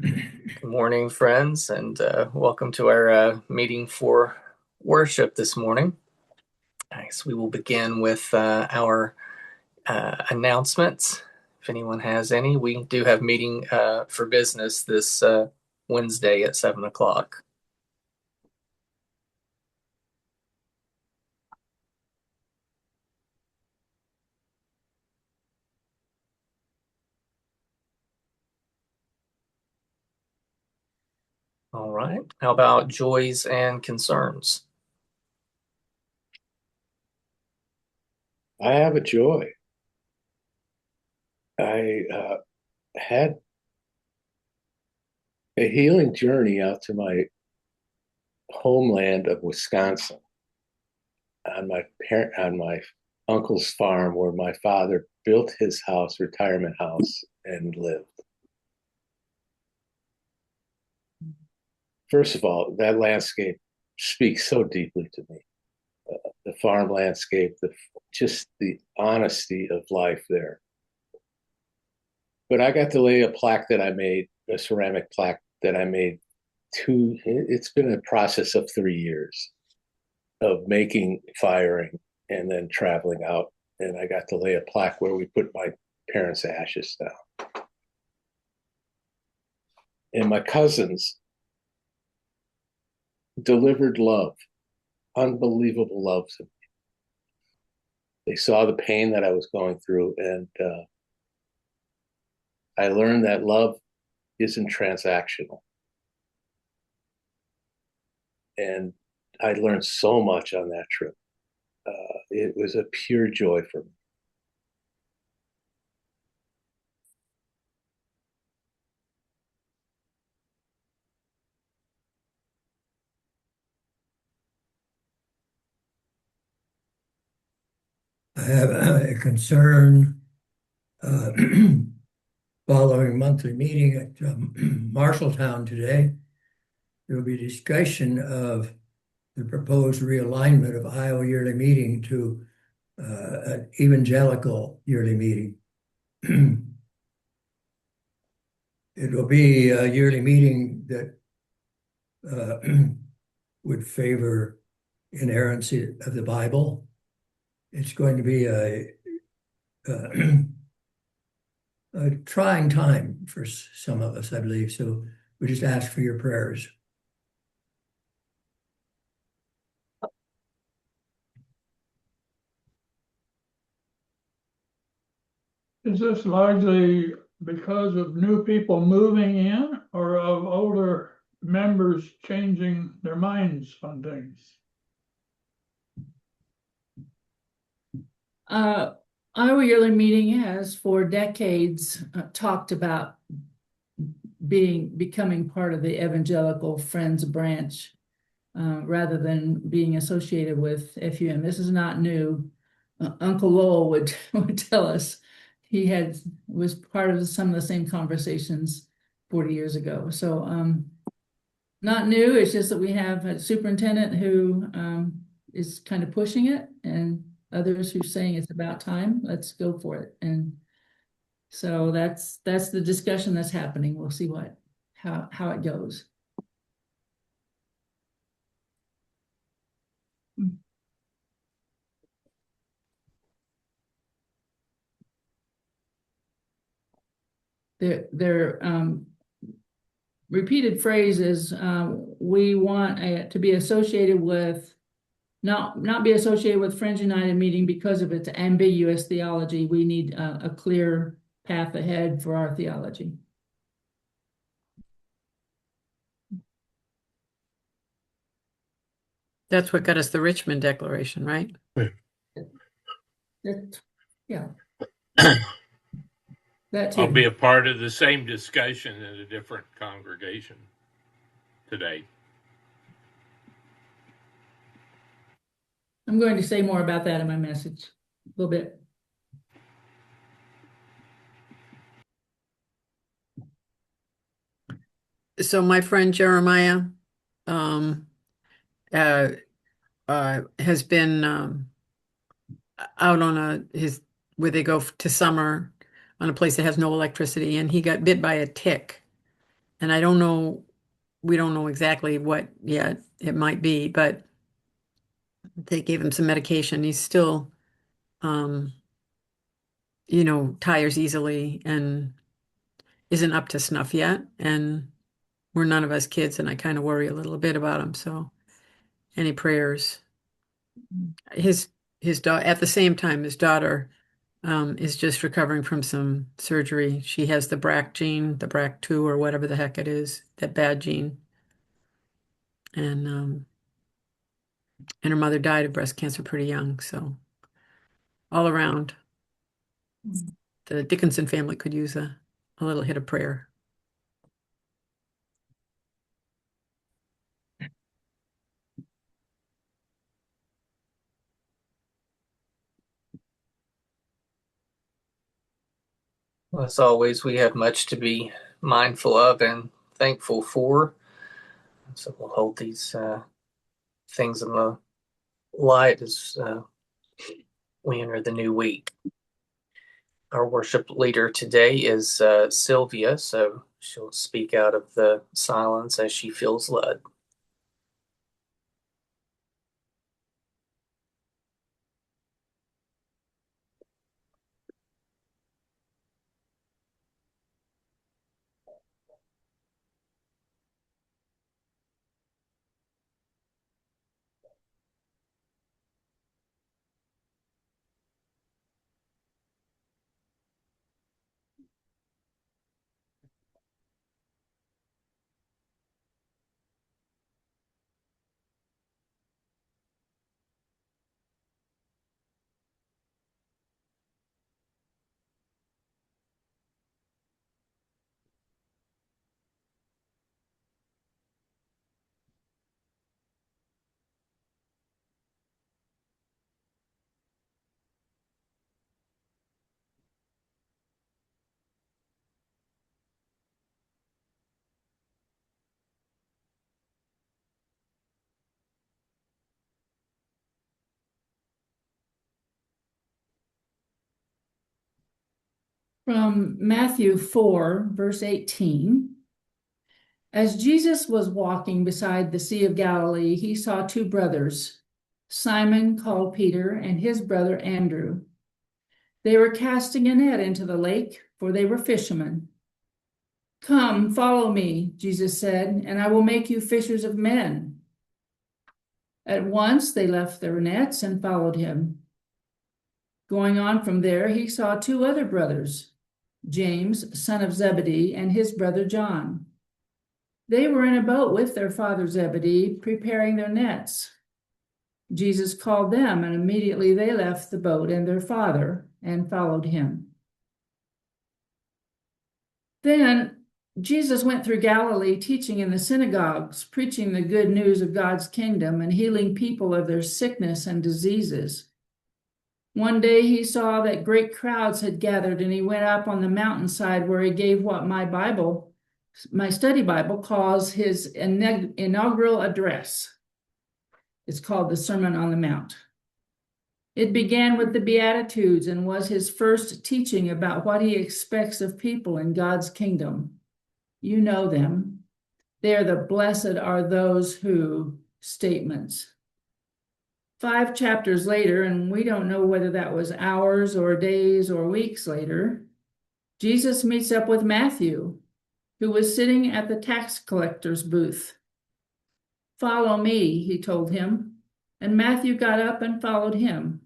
Good morning, friends, and welcome to our meeting for worship this morning. So we will begin with our announcements. If anyone has any, we do have meeting for business this Wednesday at 7 o'clock. All right. How about joys and concerns? I have a joy. I had a healing journey out to my homeland of Wisconsin on my uncle's farm where my father built his retirement house, and lived. First of all, that landscape speaks so deeply to me. The farm landscape, just the honesty of life there. But I got to lay a plaque that I made, a ceramic plaque that I made it's been a process of 3 years of making, firing, and then traveling out. And I got to lay a plaque where we put my parents' ashes down. And my cousins delivered love, unbelievable love to me. They saw the pain that I was going through, and I learned that love isn't transactional. And I learned so much on that trip. It was a pure joy for me. I have a concern following monthly meeting at Marshalltown today. There will be discussion of the proposed realignment of Iowa yearly meeting to an evangelical yearly meeting. It will be a yearly meeting that would favor inerrancy of the Bible. It's going to be a trying time for some of us, I believe. So we just ask for your prayers. Is this largely because of new people moving in or of older members changing their minds on things? Iowa Yearly Meeting has for decades talked about becoming part of the Evangelical Friends branch rather than being associated with FUM. This is not new. Uncle Lowell would tell us he was part of some of the same conversations 40 years ago. So not new. It's just that we have a superintendent who is kind of pushing it, and others who are saying it's about time. Let's go for it. And so that's the discussion that's happening. We'll see how it goes. Their repeated phrases, we want to be associated with, not be associated with Friends United meeting because of its ambiguous theology. We need a clear path ahead for our theology. That's what got us the Richmond Declaration, right? Yeah. That too. I'll be a part of the same discussion in a different congregation today. I'm going to say more about that in my message a little bit. So my friend Jeremiah has been out on where they go to summer on a place that has no electricity, and he got bit by a tick. and I don't know, we don't know exactly what yet it might be, but they gave him some medication. He's still, um, tires easily and isn't up to snuff yet. And we're none of us kids, and I kind of worry a little bit about him. So any prayers? His at the same time, his daughter is just recovering from some surgery. She has the BRCA gene, the BRCA2 or whatever the heck it is, that bad gene. And her mother died of breast cancer pretty young. So all around, the Dickinson family could use a little hit of prayer. Well, as always, we have much to be mindful of and thankful for. So we'll hold these things in the light as we enter the new week. Our worship leader today is Sylvia, so she'll speak out of the silence as she feels led. From Matthew 4, verse 18. As Jesus was walking beside the Sea of Galilee, he saw two brothers, Simon called Peter and his brother Andrew. They were casting a net into the lake, for they were fishermen. Come, follow me, Jesus said, and I will make you fishers of men. At once they left their nets and followed him. Going on from there, he saw two other brothers, James, son of Zebedee, and his brother John. They were in a boat with their father Zebedee, preparing their nets. Jesus called them, and immediately they left the boat and their father and followed him. Then Jesus went through Galilee, teaching in the synagogues, preaching the good news of God's kingdom, and healing people of their sickness and diseases. One day he saw that great crowds had gathered, and he went up on the mountainside where he gave what my study Bible calls his inaugural address. It's called the Sermon on the Mount. It began with the Beatitudes and was his first teaching about what he expects of people in God's kingdom. You know them. They are the blessed are those who statements. 5 chapters later, and we don't know whether that was hours or days or weeks later, Jesus meets up with Matthew, who was sitting at the tax collector's booth. Follow me, he told him, and Matthew got up and followed him.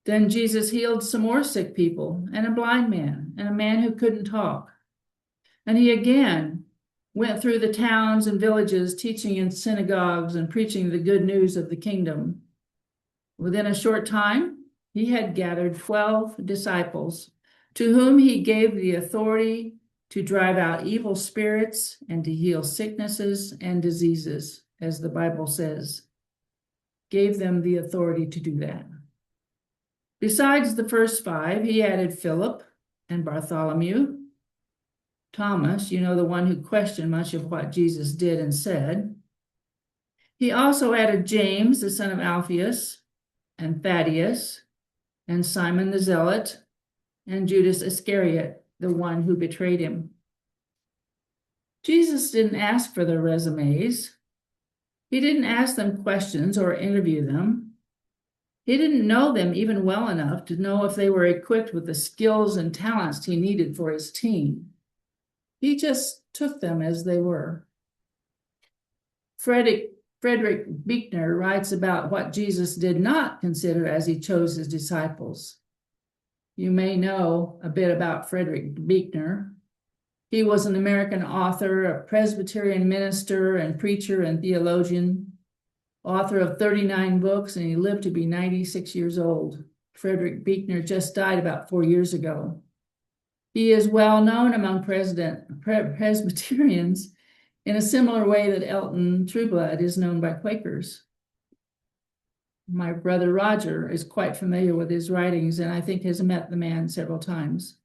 Then Jesus healed some more sick people, and a blind man, and a man who couldn't talk. And he again went through the towns and villages, teaching in synagogues and preaching the good news of the kingdom. Within a short time, he had gathered 12 disciples, to whom he gave the authority to drive out evil spirits and to heal sicknesses and diseases, as the Bible says. Gave them the authority to do that. Besides the first 5, he added Philip and Bartholomew, Thomas, the one who questioned much of what Jesus did and said. He also added James, the son of Alphaeus, and Thaddeus, and Simon the Zealot, and Judas Iscariot, the one who betrayed him. Jesus didn't ask for their resumes. He didn't ask them questions or interview them. He didn't know them even well enough to know if they were equipped with the skills and talents he needed for his team. He just took them as they were. Frederick Buechner writes about what Jesus did not consider as he chose his disciples. You may know a bit about Frederick Buechner. He was an American author, a Presbyterian minister and preacher and theologian, author of 39 books, and he lived to be 96 years old. Frederick Buechner just died about 4 years ago. He is well known among Presbyterians in a similar way that Elton Trueblood is known by Quakers. My brother Roger is quite familiar with his writings and I think has met the man several times.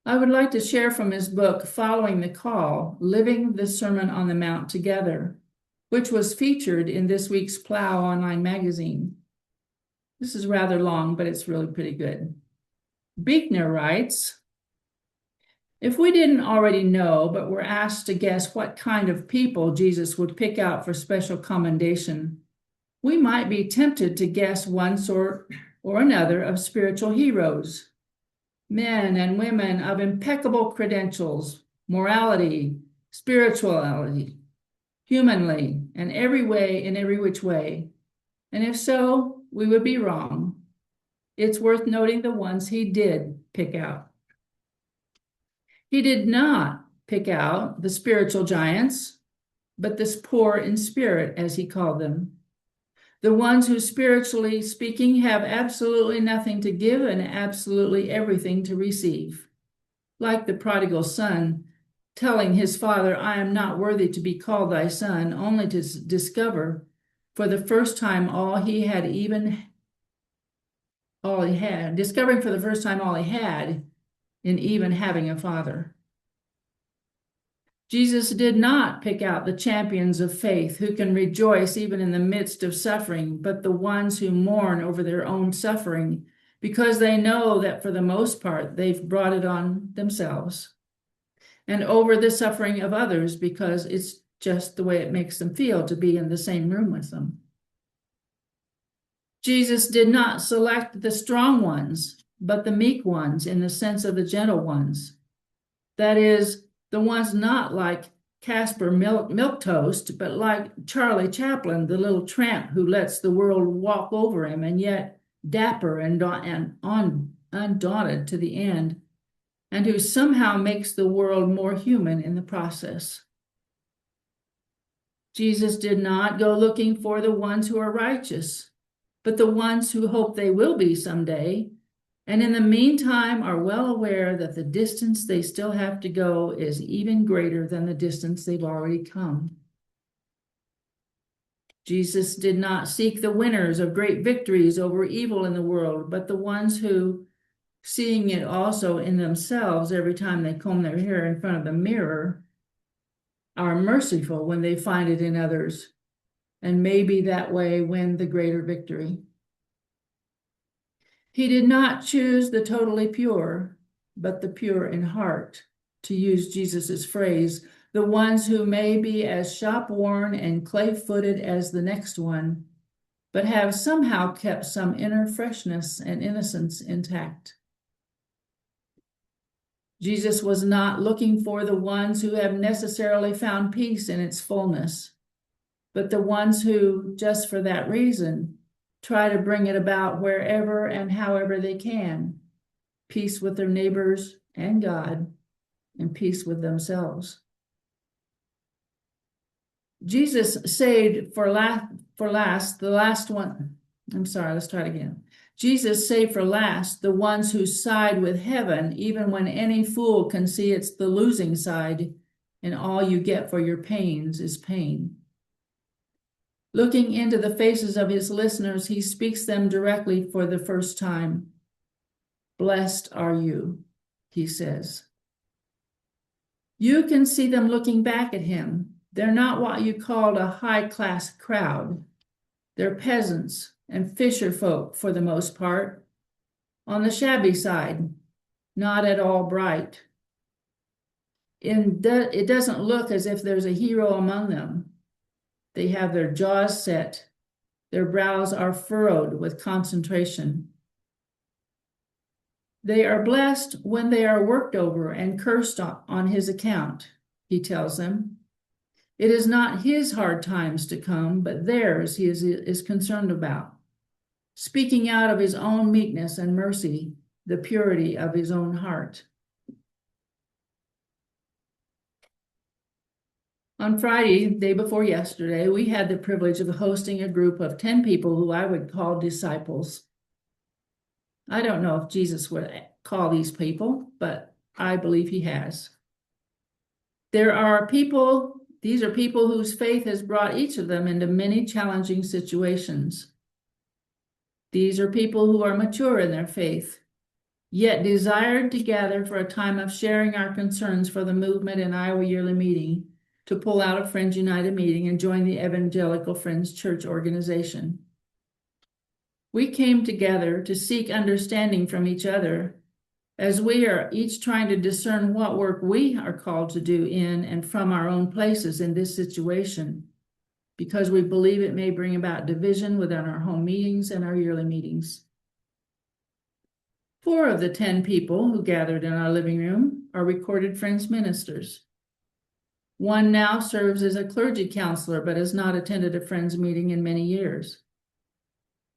I would like to share from his book, Following the Call, Living the Sermon on the Mount Together, which was featured in this week's Plow online magazine. This is rather long, but it's really pretty good. Buechner writes, if we didn't already know, but were asked to guess what kind of people Jesus would pick out for special commendation, we might be tempted to guess one sort or another of spiritual heroes, men and women of impeccable credentials, morality, spirituality, humanly, and every way, in every which way. And if so, we would be wrong. It's worth noting the ones he did pick out. He did not pick out the spiritual giants, but the poor in spirit, as he called them. The ones who, spiritually speaking, have absolutely nothing to give and absolutely everything to receive. Like the prodigal son, telling his father, I am not worthy to be called thy son, only to discover for the first time discovering for the first time all he had in even having a father. Jesus did not pick out the champions of faith who can rejoice even in the midst of suffering, but the ones who mourn over their own suffering because they know that for the most part they've brought it on themselves, and over the suffering of others because it's just the way it makes them feel to be in the same room with them. Jesus did not select the strong ones, but the meek ones in the sense of the gentle ones. That is, the ones not like Casper Milquetoast, but like Charlie Chaplin, the little tramp who lets the world walk over him and yet dapper and undaunted to the end, and who somehow makes the world more human in the process. Jesus did not go looking for the ones who are righteous, but the ones who hope they will be someday, and in the meantime are well aware that the distance they still have to go is even greater than the distance they've already come. Jesus did not seek the winners of great victories over evil in the world, but the ones who, seeing it also in themselves every time they comb their hair in front of the mirror, are merciful when they find it in others, and maybe that way win the greater victory. He did not choose the totally pure, but the pure in heart, to use Jesus's phrase, the ones who may be as shop-worn and clay-footed as the next one, but have somehow kept some inner freshness and innocence intact. Jesus was not looking for the ones who have necessarily found peace in its fullness, but the ones who, just for that reason, try to bring it about wherever and however they can, peace with their neighbors and God, and peace with themselves. Jesus saved for last the last one. Let's try it again. Jesus saved for last the ones who side with heaven, even when any fool can see it's the losing side, and all you get for your pains is pain. Looking into the faces of his listeners, he speaks them directly for the first time. Blessed are you, he says. You can see them looking back at him. They're not what you called a high-class crowd. They're peasants and fisher folk for the most part, on the shabby side, not at all bright. it doesn't look as if there's a hero among them. They have their jaws set. Their brows are furrowed with concentration. They are blessed when they are worked over and cursed on his account, he tells them. It is not his hard times to come, but theirs he is concerned about, speaking out of his own meekness and mercy, the purity of his own heart. On Friday, day before yesterday, we had the privilege of hosting a group of 10 people who I would call disciples. I don't know if Jesus would call these people, but I believe he has. These are people whose faith has brought each of them into many challenging situations. These are people who are mature in their faith, yet desired to gather for a time of sharing our concerns for the movement in Iowa Yearly Meeting to pull out of Friends United meeting and join the Evangelical Friends Church organization. We came together to seek understanding from each other as we are each trying to discern what work we are called to do in and from our own places in this situation, because we believe it may bring about division within our home meetings and our yearly meetings. 4 of the 10 people who gathered in our living room are recorded Friends ministers. One now serves as a clergy counselor, but has not attended a Friends meeting in many years.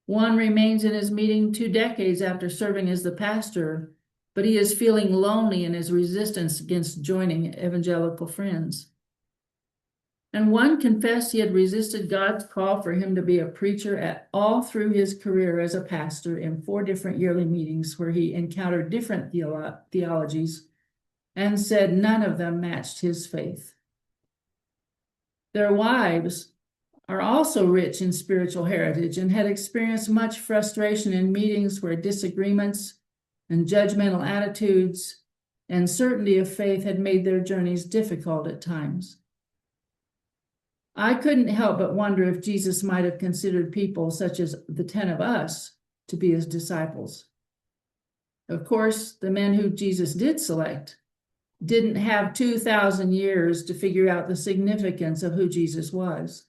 One remains in his meeting 2 decades after serving as the pastor, but he is feeling lonely in his resistance against joining Evangelical Friends. And one confessed he had resisted God's call for him to be a preacher all through his career as a pastor in 4 different yearly meetings where he encountered different theologies and said none of them matched his faith. Their wives are also rich in spiritual heritage and had experienced much frustration in meetings where disagreements and judgmental attitudes and certainty of faith had made their journeys difficult at times. I couldn't help but wonder if Jesus might have considered people such as the 10 of us to be his disciples. Of course, the men who Jesus did select didn't have 2,000 years to figure out the significance of who Jesus was.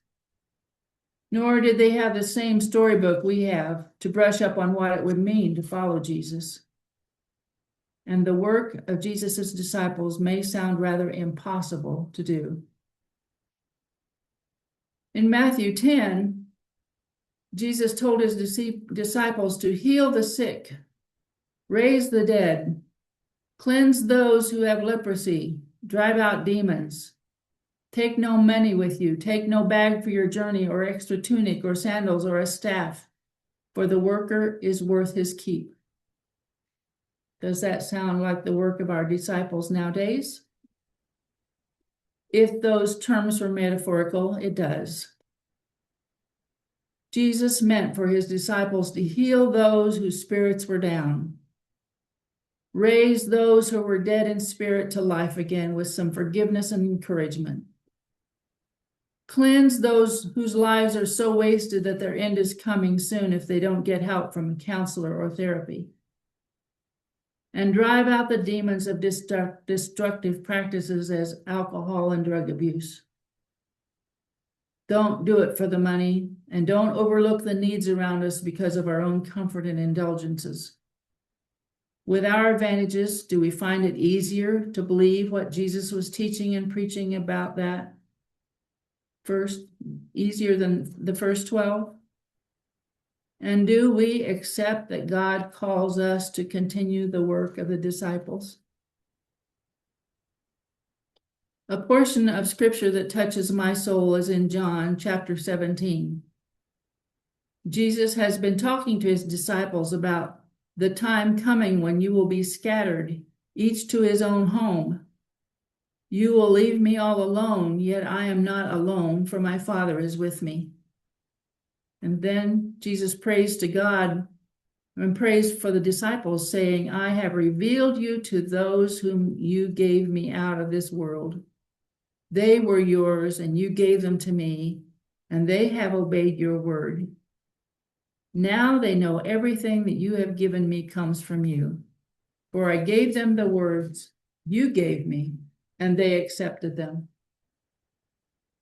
Nor did they have the same storybook we have to brush up on what it would mean to follow Jesus. And the work of Jesus' disciples may sound rather impossible to do. In Matthew 10, Jesus told his disciples to heal the sick, raise the dead, cleanse those who have leprosy, drive out demons. Take no money with you, take no bag for your journey, or extra tunic, or sandals, or a staff, for the worker is worth his keep. Does that sound like the work of our disciples nowadays? If those terms were metaphorical, it does. Jesus meant for his disciples to heal those whose spirits were down, raise those who were dead in spirit to life again with some forgiveness and encouragement, cleanse those whose lives are so wasted that their end is coming soon if they don't get help from a counselor or therapy, and drive out the demons of destructive practices as alcohol and drug abuse. Don't do it for the money, and don't overlook the needs around us because of our own comfort and indulgences. With our advantages, do we find it easier to believe what Jesus was teaching and preaching about that first, easier than the first 12? And do we accept that God calls us to continue the work of the disciples? A portion of scripture that touches my soul is in John chapter 17. Jesus has been talking to his disciples about the time coming when you will be scattered, each to his own home. You will leave me all alone, yet I am not alone, for my Father is with me. And then Jesus prays to God and prays for the disciples, saying, I have revealed you to those whom you gave me out of this world. They were yours, and you gave them to me, and they have obeyed your word. Now they know everything that you have given me comes from you. For I gave them the words you gave me, and they accepted them.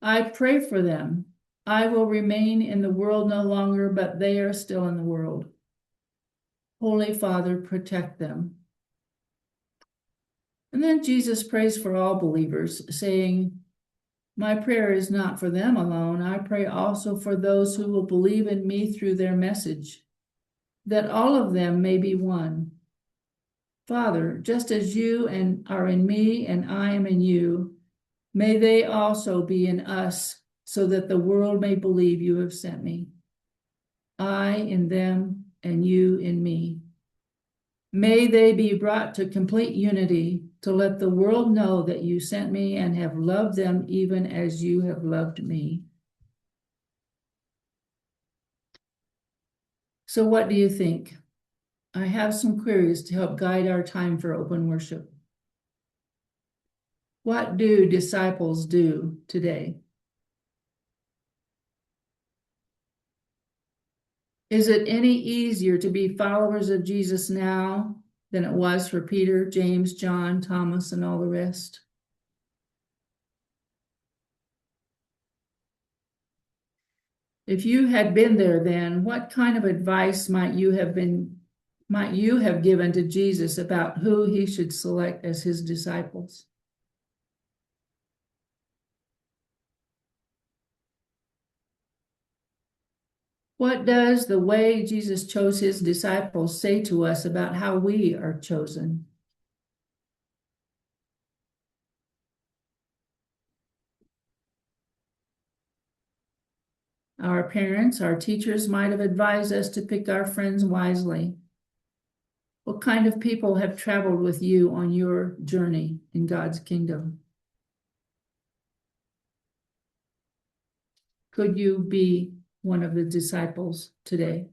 I pray for them. I will remain in the world no longer, but they are still in the world. Holy Father, protect them. And then Jesus prays for all believers, saying, my prayer is not for them alone. I pray also for those who will believe in me through their message, that all of them may be one. Father, just as you are in me and I am in you, may they also be in us, so that the world may believe you have sent me. I in them and you in me. May they be brought to complete unity, to let the world know that you sent me and have loved them even as you have loved me. So what do you think? I have some queries to help guide our time for open worship. What do disciples do today? Is it any easier to be followers of Jesus now than it was for Peter, James, John, Thomas, and all the rest? If you had been there then, what kind of advice might you have given to Jesus about who he should select as his disciples? What does the way Jesus chose his disciples say to us about how we are chosen? Our parents, our teachers might have advised us to pick our friends wisely. What kind of people have traveled with you on your journey in God's kingdom? Could you be one of the disciples today?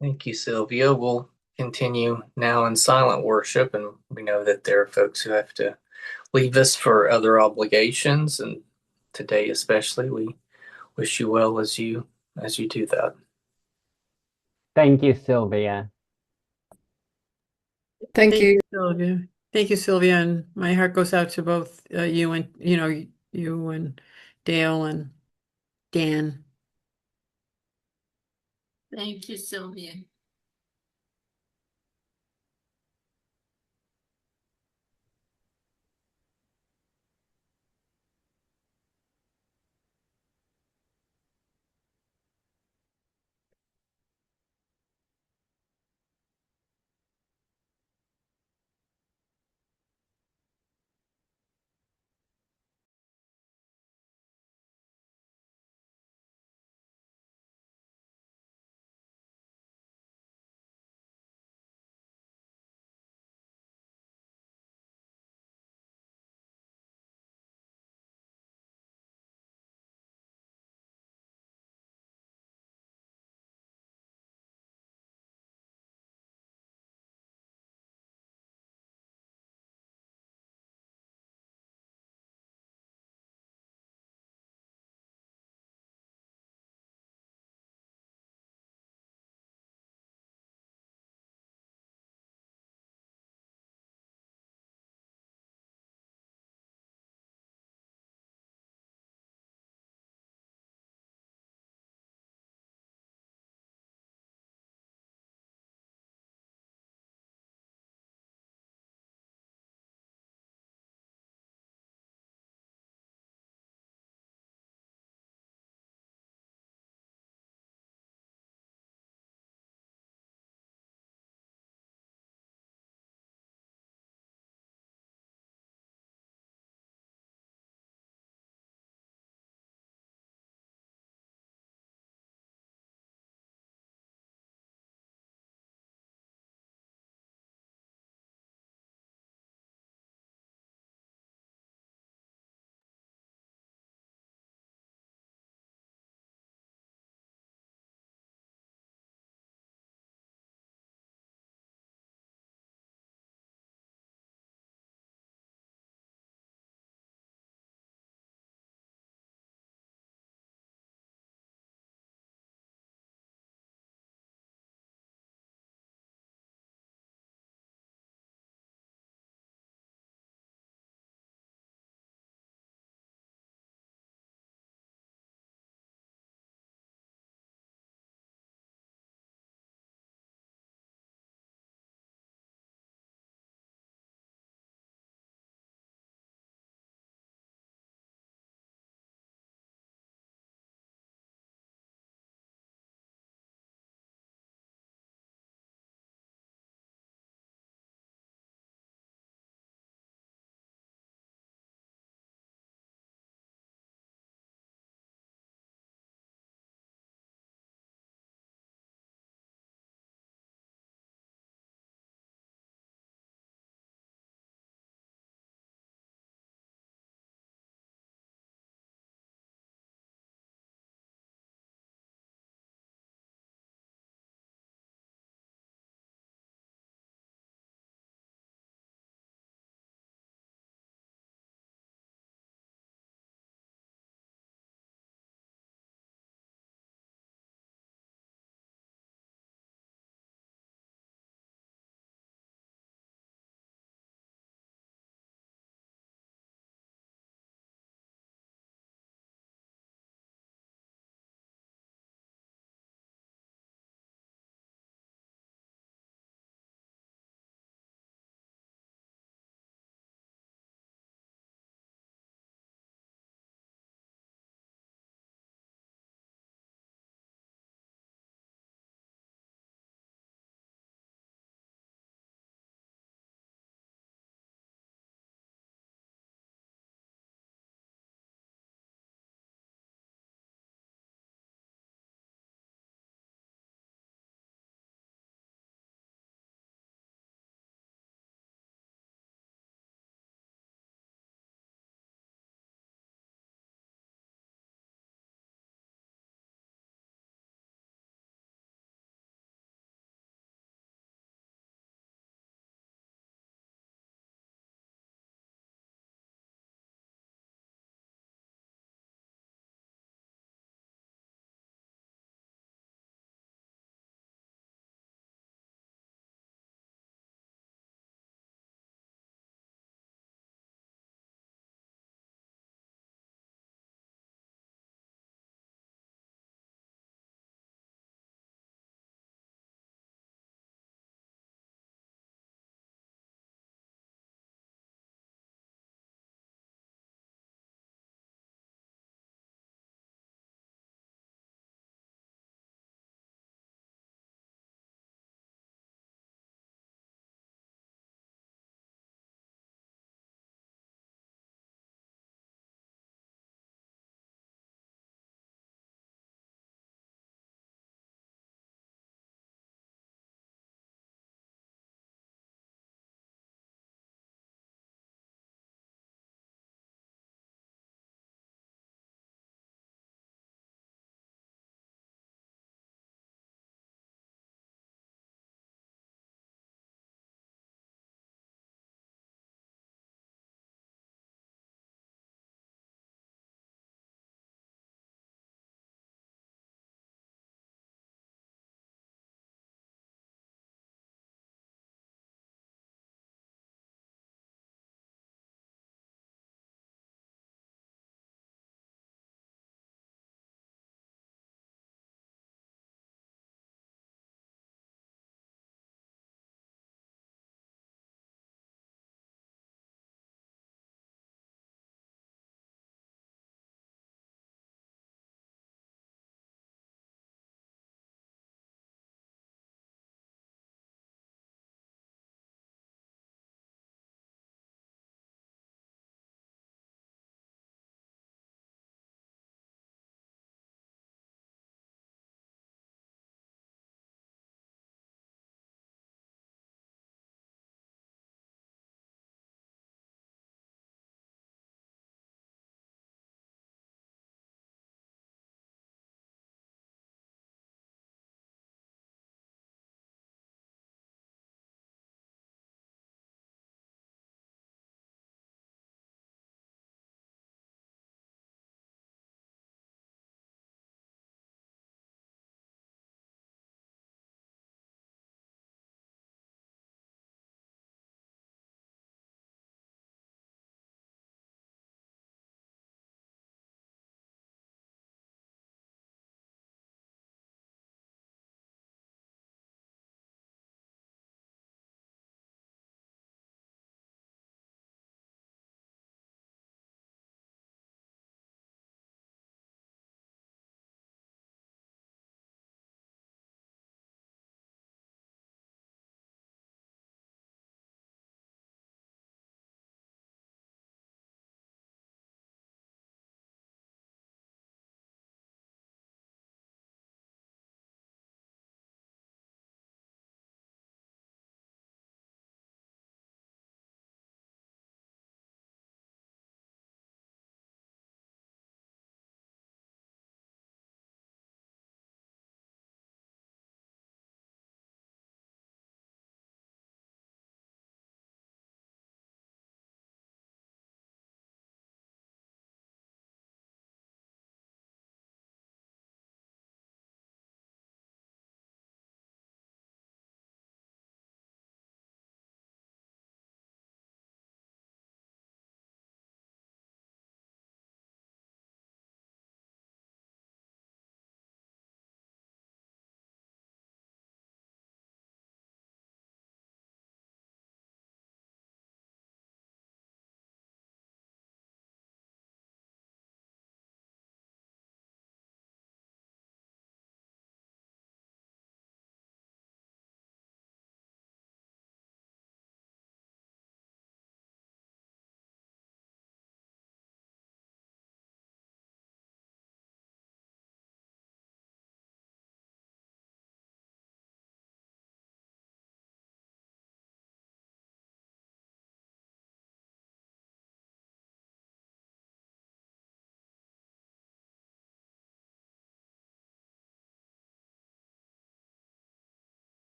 Thank you, Sylvia. We'll continue now in silent worship, and we know that there are folks who have to leave us for other obligations, and today especially, we wish you well as you do that. Thank you, Sylvia. Thank you. Sylvia. Thank you, Sylvia, and my heart goes out to both you and you and Dale and Dan. Thank you, Sylvia.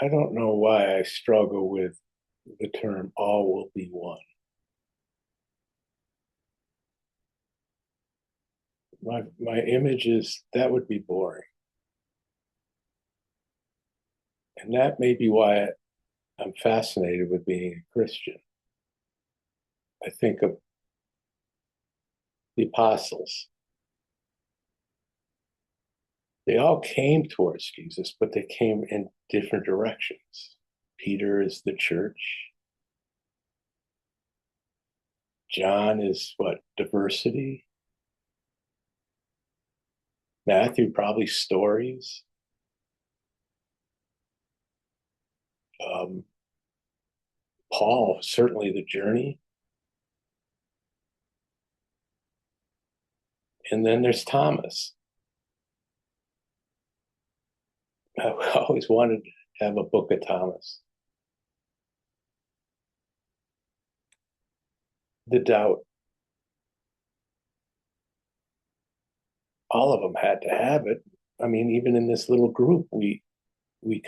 I don't know why I struggle with the term all will be one. My image is that would be boring. And that may be why I'm fascinated with being a Christian. I think of the apostles. They all came towards Jesus, but they came in different directions. Peter is the church. John is what? Diversity. Matthew, probably stories. Um, Paul, certainly the journey. And then there's Thomas. I always wanted to have a book of Thomas. The doubt. All of them had to have it. I mean, even in this little group, we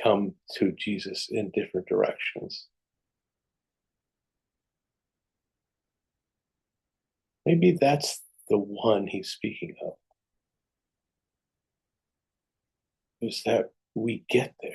come to Jesus in different directions. Maybe that's the one he's speaking of, is that we get there.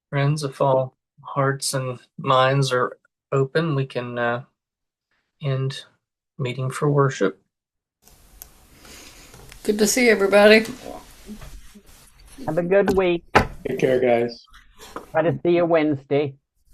Friends, if all hearts and minds are open, we can end meeting for worship. Good to see everybody. Have a good week. Take care, guys. Try to see you Wednesday.